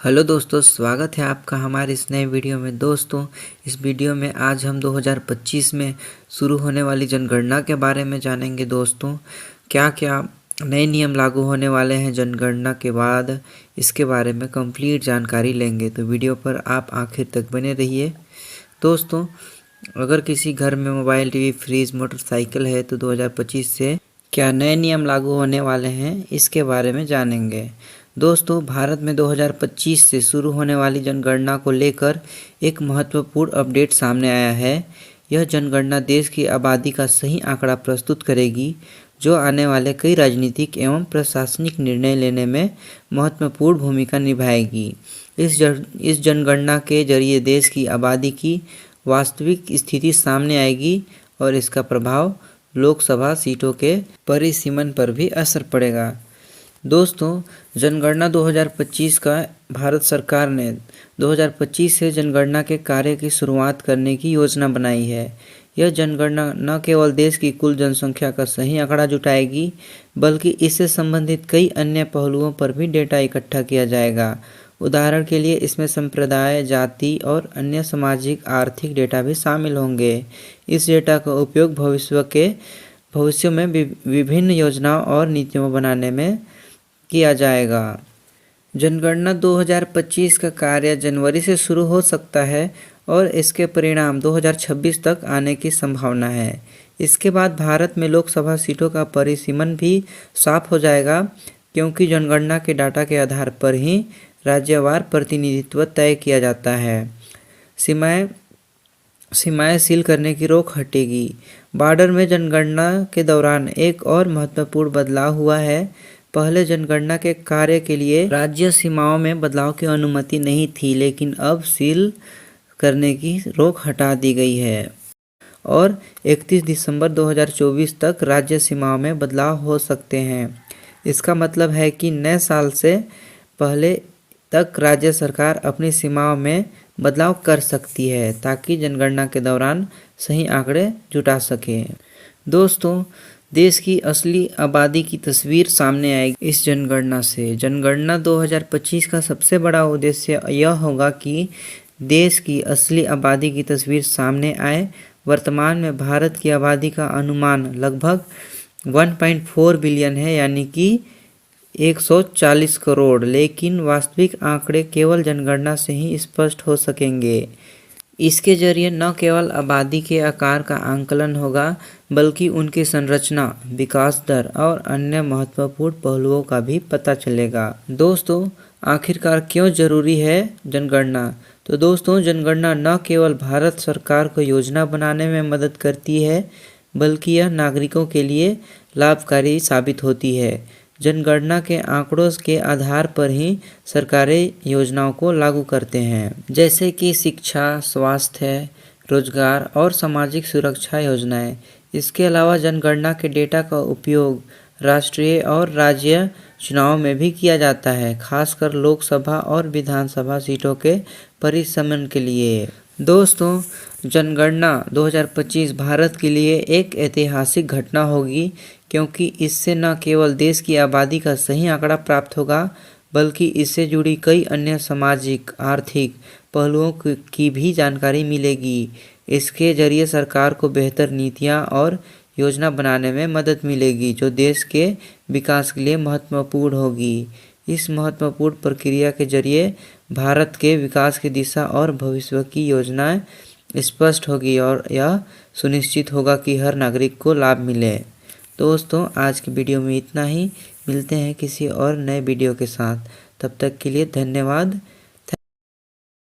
Hello दोस्तों, स्वागत है आपका हमारे इस नए वीडियो में। दोस्तों, इस वीडियो में आज हम 2025 में शुरू होने वाली जनगणना के बारे में जानेंगे। दोस्तों, क्या क्या नए नियम लागू होने वाले हैं जनगणना के बाद, इसके बारे में कंप्लीट जानकारी लेंगे। तो वीडियो पर आप आखिर तक बने रहिए। दोस्तों, अगर किसी घर में मोबाइल, टीवी, फ्रिज, मोटरसाइकिल है तो 2025 से क्या नए नियम लागू होने वाले हैं, इसके बारे में जानेंगे। दोस्तों, भारत में 2025 से शुरू होने वाली जनगणना को लेकर एक महत्वपूर्ण अपडेट सामने आया है। यह जनगणना देश की आबादी का सही आंकड़ा प्रस्तुत करेगी, जो आने वाले कई राजनीतिक एवं प्रशासनिक निर्णय लेने में महत्वपूर्ण भूमिका निभाएगी। इस जनगणना के जरिए देश की आबादी की वास्तविक स्थिति सामने आएगी और इसका प्रभाव लोकसभा सीटों के परिसीमन पर भी असर पड़ेगा। दोस्तों, जनगणना 2025 का भारत सरकार ने 2025 से जनगणना के कार्य की शुरुआत करने की योजना बनाई है। यह जनगणना न केवल देश की कुल जनसंख्या का सही आंकड़ा जुटाएगी, बल्कि इससे संबंधित कई अन्य पहलुओं पर भी डेटा इकट्ठा किया जाएगा। उदाहरण के लिए इसमें संप्रदाय, जाति और अन्य सामाजिक आर्थिक डेटा भी शामिल होंगे। इस डेटा का उपयोग भविष्य में विभिन्न योजनाओं और नीतियों बनाने में किया जाएगा। जनगणना 2025 का कार्य जनवरी से शुरू हो सकता है और इसके परिणाम 2026 तक आने की संभावना है। इसके बाद भारत में लोकसभा सीटों का परिसीमन भी साफ हो जाएगा, क्योंकि जनगणना के डाटा के आधार पर ही राज्यवार प्रतिनिधित्व तय किया जाता है। सीमाएं सील करने की रोक हटेगी। बॉर्डर में जनगणना के दौरान एक और महत्वपूर्ण बदलाव हुआ है। पहले जनगणना के कार्य के लिए राज्य सीमाओं में बदलाव की अनुमति नहीं थी, लेकिन अब सील करने की रोक हटा दी गई है और 31 दिसंबर 2024 तक राज्य सीमाओं में बदलाव हो सकते हैं। इसका मतलब है कि नए साल से पहले तक राज्य सरकार अपनी सीमाओं में बदलाव कर सकती है, ताकि जनगणना के दौरान सही आंकड़े जुटा सके। दोस्तों, देश की असली आबादी की तस्वीर सामने आएगी इस जनगणना से। जनगणना 2025 का सबसे बड़ा उद्देश्य यह होगा कि देश की असली आबादी की तस्वीर सामने आए। वर्तमान में भारत की आबादी का अनुमान लगभग 1.4 बिलियन है, यानी कि 140 करोड़, लेकिन वास्तविक आंकड़े केवल जनगणना से ही स्पष्ट हो सकेंगे। इसके जरिए न केवल आबादी के आकार का आंकलन होगा, बल्कि उनकी संरचना, विकास दर और अन्य महत्वपूर्ण पहलुओं का भी पता चलेगा। दोस्तों, आखिरकार क्यों जरूरी है जनगणना? तो दोस्तों, जनगणना न केवल भारत सरकार को योजना बनाने में मदद करती है, बल्कि यह नागरिकों के लिए लाभकारी साबित होती है। जनगणना के आंकड़ों के आधार पर ही सरकारें योजनाओं को लागू करते हैं, जैसे कि शिक्षा, स्वास्थ्य, रोजगार और सामाजिक सुरक्षा योजनाएं। इसके अलावा जनगणना के डेटा का उपयोग राष्ट्रीय और राज्य चुनाव में भी किया जाता है, खासकर लोकसभा और विधानसभा सीटों के परिसीमन के लिए। दोस्तों, जनगणना 2025 भारत के लिए एक ऐतिहासिक घटना होगी, क्योंकि इससे न केवल देश की आबादी का सही आंकड़ा प्राप्त होगा, बल्कि इससे जुड़ी कई अन्य सामाजिक, आर्थिक पहलुओं की भी जानकारी मिलेगी। इसके जरिए सरकार को बेहतर नीतियां और योजना बनाने में मदद मिलेगी, जो देश के विकास के लिए महत्वपूर्ण होगी। इस महत्वपूर्ण प्रक्रिया के जरिए भारत के विकास की दिशा और भविष्य की योजनाएं स्पष्ट होगी और यह सुनिश्चित होगा कि हर नागरिक को लाभ मिले। दोस्तों, आज की वीडियो में इतना ही। मिलते हैं किसी और नए वीडियो के साथ। तब तक के लिए धन्यवाद।